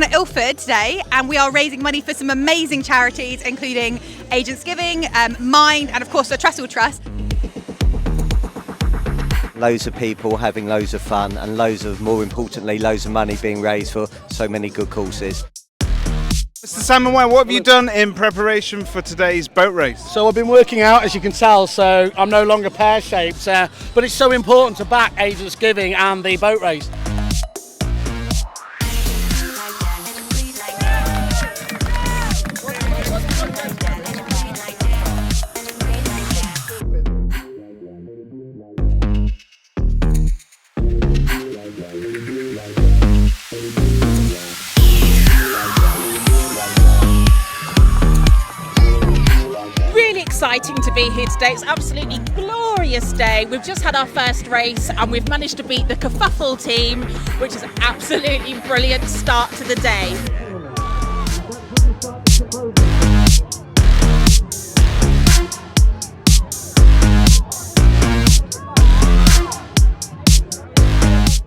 down at Ilford today and we are raising money for some amazing charities, including Agents Giving, Mind, and of course the Trestle Trust. Loads of people having loads of fun and more importantly, loads of money being raised for so many good causes. Mr. Salmon White, what have you done in preparation for today's boat race? So I've been working out, as you can tell, so I'm no longer pear-shaped, but it's so important to back Agents Giving and the boat race. Exciting to be here today. It's absolutely glorious day. We've just had our first race and we've managed to beat the Kerfuffle team, which is an absolutely brilliant start to the day.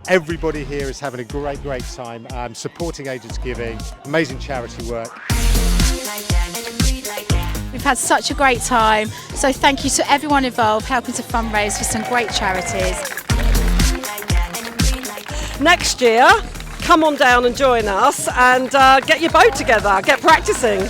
Everybody here is having a great time, supporting Agents Giving, amazing charity work. We've had such a great time, so thank you to everyone involved helping to fundraise for some great charities. Next year, come on down and join us and get your boat together, get practicing.